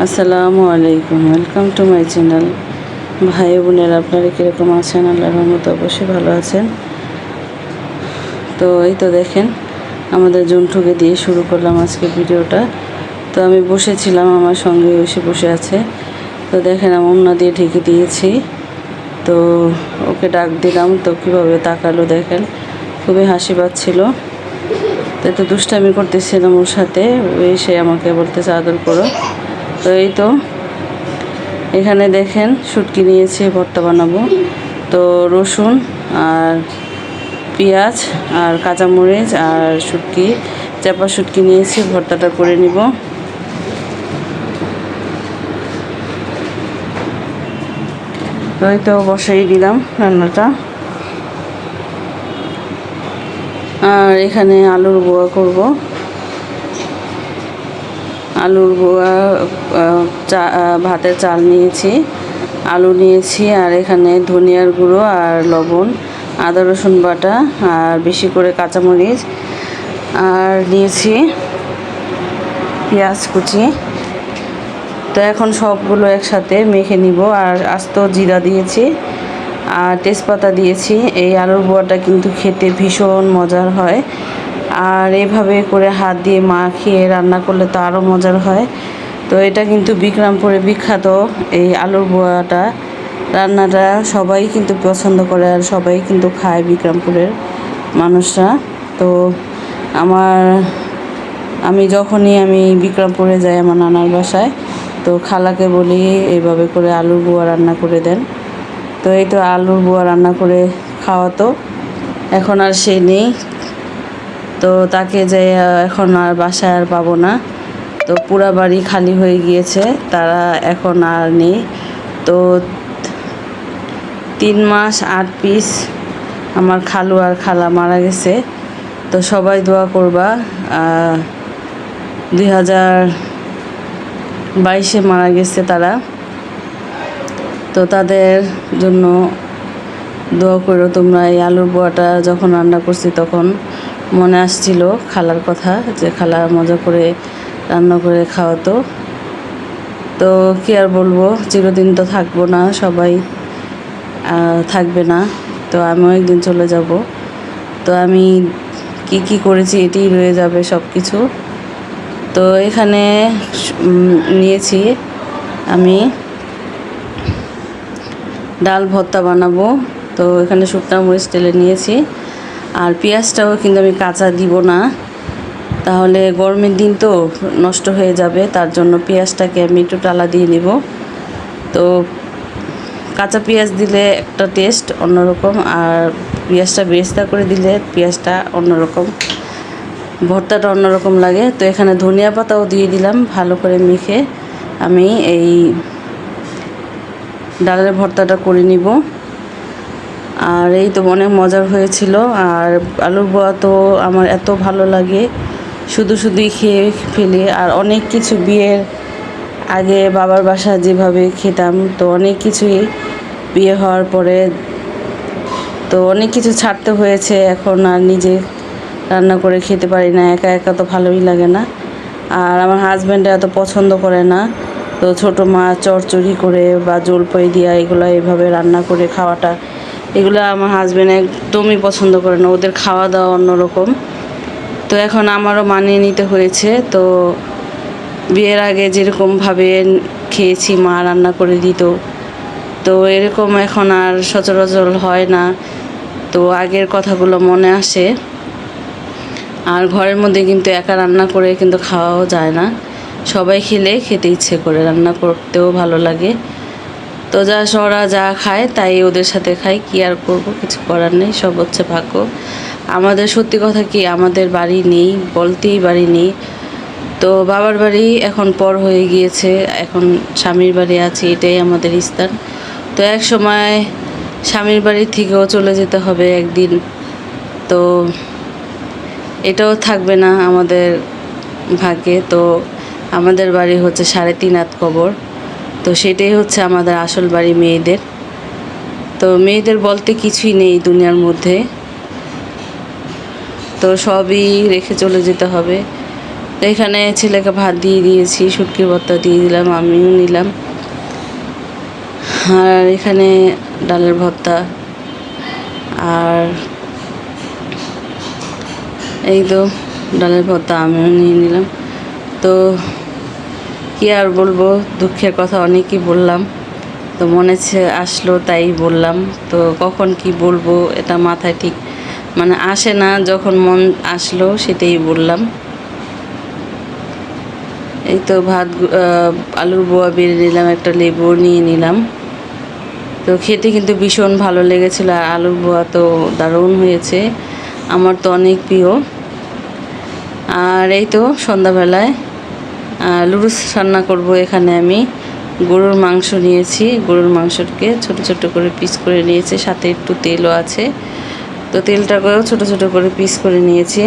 আসসালামু আলাইকুম, welcome to my channel. ভাই বোনেরা, আপনারা কীরকম আছেন? আল্লাহর রহমতে অবশ্যই ভালো আছেন। তো এই তো দেখেন, আমাদের জন্টুকে দিয়ে শুরু করলাম আজকে ভিডিওটা। তো আমি বসেছিলাম, আমার সঙ্গে এসে বসে আছে। তো দেখেন, আমি ওড়না দিয়ে ঢেকে দিয়েছি। তো ওকে ডাক দিলাম, তো কীভাবে তাকালো দেখেন, খুবই হাসি পাচ্ছিল। তো এত দুষ্টামি করতেছিলাম ওর সাথে, সে আমাকে বলতেছে আদর করো। তো এই তো এখানে দেখেন, শুটকি নিয়েছি, ভর্তা বানাবো। তো রসুন আর পেঁয়াজ আর কাঁচামরিচ আর শুটকি, চাপা শুটকি নিয়েছি, ভর্তাটা করে নিব। তো এই তো বসাই দিলাম রান্নাটা। আর এখানে আলুর বোয়া করব। আলুর বোয়া, ভাতের চাল নিয়েছি, আলু নিয়েছি, আর এখানে ধনিয়ার গুঁড়ো আর লবণ, আদা রসুন বাটা, আর বেশি করে কাঁচামরিচ, আর নিয়েছি পেঁয়াজ কুচি। তো এখন সবগুলো একসাথে মেখে নিব। আর আস্ত জিরা দিয়েছি আর তেজপাতা দিয়েছি। এই আলুর বোয়াটা কিন্তু খেতে ভীষণ মজার হয়, আর এভাবে করে হাত দিয়ে মাখিয়ে রান্না করলে তো আরও মজার হয়। তো এটা কিন্তু বিক্রমপুরে বিখ্যাত, এই আলুর বোয়াটা রান্নাটা সবাই কিন্তু পছন্দ করে, আর সবাই কিন্তু খায় বিক্রমপুরের মানুষরা। তো আমি যখনই বিক্রমপুরে যাই আমার নানার বাসায়, তো খালাকে বলি এইভাবে করে আলুর বোয়া রান্না করে দেন। তো এই তো আলুর বোয়া রান্না করে খাওয়াতো। এখন আর সে নেই, তো তাকে যে এখন আর বাসায় আর পাবো না। তো পুরা বাড়ি খালি হয়ে গিয়েছে, তারা এখন আর নেই। তো 3 মাস 8 পিস আমার খালু আর খালা মারা গেছে। তো সবাই দোয়া করবা। 2022-এ মারা গেছে তারা। তো তাদের জন্য দোয়া করো তোমরা। এই আলুর বোয়াটা যখন রান্না করছি তখন মনে আসছিল খালার কথা, যে খালা মজা করে রান্না করে খাওয়াতো। তো কী আর বলবো, চিরদিন তো থাকবো না, সবাই থাকবে না। তো আমিও একদিন চলে যাব। তো আমি কি করেছি এটাই রয়ে যাবে সব কিছু। তো এখানে নিয়েছি আমি ডাল ভর্তা বানাবো। তো এখানে শুকনো মরিচ তেলে নিয়েছি, আর পেঁয়াজটাও কিন্তু আমি কাঁচা দিব না, তাহলে গরমের দিন তো নষ্ট হয়ে যাবে। তার জন্য পেঁয়াজটাকে আমি একটু টালা দিয়ে নিব। তো কাঁচা পেঁয়াজ দিলে একটা টেস্ট অন্যরকম, আর পেঁয়াজটা বেরেস্তা করে দিলে পেঁয়াজটা অন্যরকম, ভর্তাটা অন্যরকম লাগে। তো এখানে ধনিয়া পাতাও দিয়ে দিলাম। ভালো করে মেখে আমি এই ডালের ভর্তাটা করে নিব। আর এই তো অনেক মজার হয়েছিল। আর আলুর বোয়া তো আমার এত ভালো লাগে, শুধুই খেয়ে ফেলি। আর অনেক কিছু বিয়ের আগে বাবার বাসা যেভাবে খেতাম, তো অনেক কিছুই বিয়ে হওয়ার পরে তো অনেক কিছু ছাড়তে হয়েছে। এখন আর নিজে রান্না করে খেতে পারি না, একা একা তো ভালোই লাগে না। আর আমার হাজব্যান্ডে এত পছন্দ করে না। তো ছোটো মাছ চচ্চড়ি করে বা জলপাই দিয়া এগুলো এভাবে রান্না করে খাওয়াটা, এগুলো আমার হাজব্যান্ড একদমই পছন্দ করে না। ওদের খাওয়া দাওয়া অন্যরকম। তো এখন আমারও মানিয়ে নিতে হয়েছে। তো বিয়ের আগে যেরকমভাবে খেয়েছি, মা রান্না করে দিত, তো এরকম এখন আর সচরাচর হয় না। তো আগের কথাগুলো মনে আসে। আর ঘরের মধ্যে কিন্তু একা রান্না করে কিন্তু খাওয়াও যায় না, সবাই খেতে ইচ্ছে করে, রান্না করতেও ভালো লাগে। তো ওরা যা খায় তাই ওদের সাথে খাই, কি আর করব, কিছু করার নেই, সব হচ্ছে ভাগ্য। আমাদের সত্যি কথা কি, আমাদের বাড়ি নেই, বলতেই বাড়ি নেই। তো বাবার বাড়ি এখন পর হয়ে গিয়েছে, এখন স্বামীর বাড়ি আছে, এটাই আমাদের স্থান। তো এক সময় স্বামীর বাড়ি থেকেও চলে যেতে হবে একদিন। তো এটাও থাকবে না আমাদের ভাগ্যে। তো আমাদের বাড়ি হচ্ছে 3.5 হাত কবর। তো সেটাই হচ্ছে আমাদের আসল বাড়ি মেয়েদের। তো মেয়েদের বলতে কিছুই নেই দুনিয়ার মধ্যে, তো সবই রেখে চলে যেতে হবে। তো এখানে ছেলেকে ভাত দিয়ে দিয়েছি, শুটকির ভর্তা দিয়ে দিলাম, আমিও নিলাম। আর এখানে ডালের ভর্তা, আর এই তো ডালের ভর্তা আমিও নিয়ে নিলাম। তো কি আর বলবো, দুঃখের কথা অনেকই বললাম, তো মনে আসলো তাই বললাম। তো কখন কি বলবো এটা মাথায় ঠিক মানে আসে না, যখন মন আসলো সেটাই বললাম। এই তো ভাত, আলুর বোয়া বেড়ে নিলাম, একটা লেবু নিয়ে নিলাম। তো খেতে কিন্তু ভীষণ ভালো লেগেছিলো, আর আলুর বোয়া তো দারুণ হয়েছে, আমার তো অনেক প্রিয়। আর এই তো সন্ধ্যাবেলায় লুডুস রান্না করব। এখানে আমি গরুর মাংস নিয়েছি, গরুর মাংসকে ছোট ছোট করে পিস করে নিয়েছি, সাথে একটু তেলও আছে। তো তেলটাকেও ছোট ছোট করে পিস করে নিয়েছি।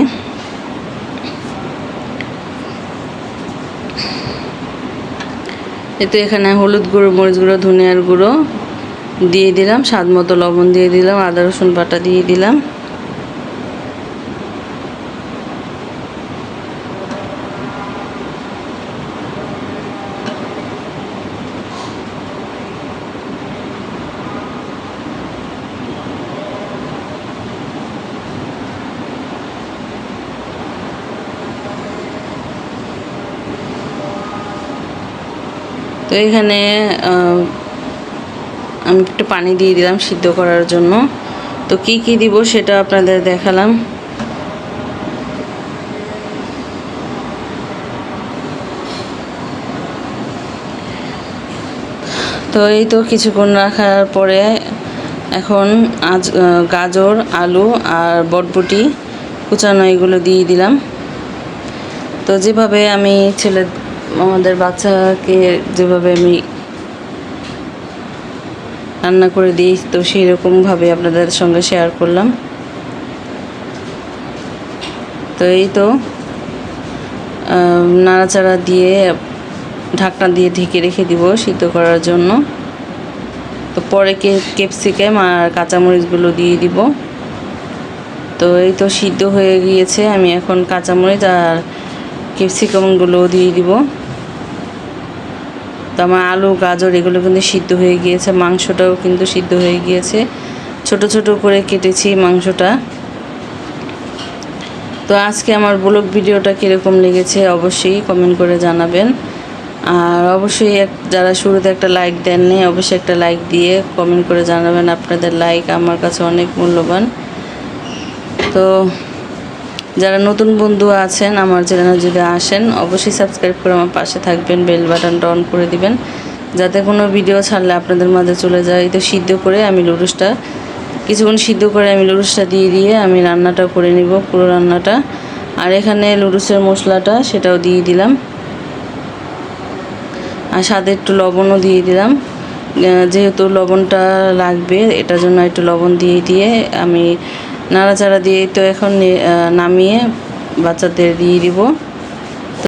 এই তো এখানে হলুদ গুঁড়ো, মরিচ গুঁড়ো, ধনিয়ার গুঁড়ো দিয়ে দিলাম, স্বাদ মতো লবণ দিয়ে দিলাম, আদা রসুন বাটা দিয়ে দিলাম। তো এখানে আমি একটু পানি দিয়ে দিলাম সিদ্ধ করার জন্য। তো কি কি দিব সেটা আপনাদের দেখালাম। তো এই তো কিছুক্ষণ রাখার পরে এখন গাজর, আলু আর বটবটি কুচানো এগুলো দিয়ে দিলাম। তো যেভাবে আমি আমাদের বাচ্চাকে যেভাবে আমি রান্না করে দিই, তো সেই রকমভাবে আপনাদের সঙ্গে শেয়ার করলাম। তো এই তো নাড়াচাড়া দিয়ে ঢাকনা দিয়ে ঢেকে রেখে দিব সিদ্ধ করার জন্য। তো পরে ক্যাপসিকাম আর কাঁচামরিচগুলো দিয়ে দিব। তো এই তো সিদ্ধ হয়ে গিয়েছে, আমি এখন কাঁচামরিচ আর ক্যাপসিকামগুলো দিয়ে দিব। তো আমার আলু, গাজর এগুলো কিন্তু সিদ্ধ হয়ে গিয়েছে, মাংসটাও কিন্তু সিদ্ধ হয়ে গিয়েছে, ছোট ছোট করে কেটেছি মাংসটা। তো আজকে আমার ব্লগ ভিডিওটা কীরকম লেগেছে অবশ্যই কমেন্ট করে জানাবেন। আর অবশ্যই যারা শুরুতে একটা লাইক দেননি, অবশ্যই একটা লাইক দিয়ে কমেন্ট করে জানাবেন। আপনাদের লাইক আমার কাছে অনেক মূল্যবান। তো যারা নতুন বন্ধু আছেন আমার চ্যানেলে যদি আসেন, অবশ্যই সাবস্ক্রাইব করে আমার পাশে থাকবেন, বেল বাটনটা অন করে দিবেন, যাতে কোনো ভিডিও ছাড়লে আপনাদের মাঝে চলে যায়। তো সিদ্ধ করে আমি কিছুক্ষণ সিদ্ধ করে আমি লুডুসটা দিয়ে আমি রান্নাটা করে নিব, পুরো রান্নাটা। আর এখানে লুডুসের মশলাটা সেটাও দিয়ে দিলাম, আর সাথে একটু লবণও দিয়ে দিলাম, যেহেতু লবণটা লাগবে এটার জন্য একটু লবণ দিয়ে আমি নাড়াচাড়া দিয়ে তো এখন নামিয়ে বাচ্চাদের দিয়ে দিব।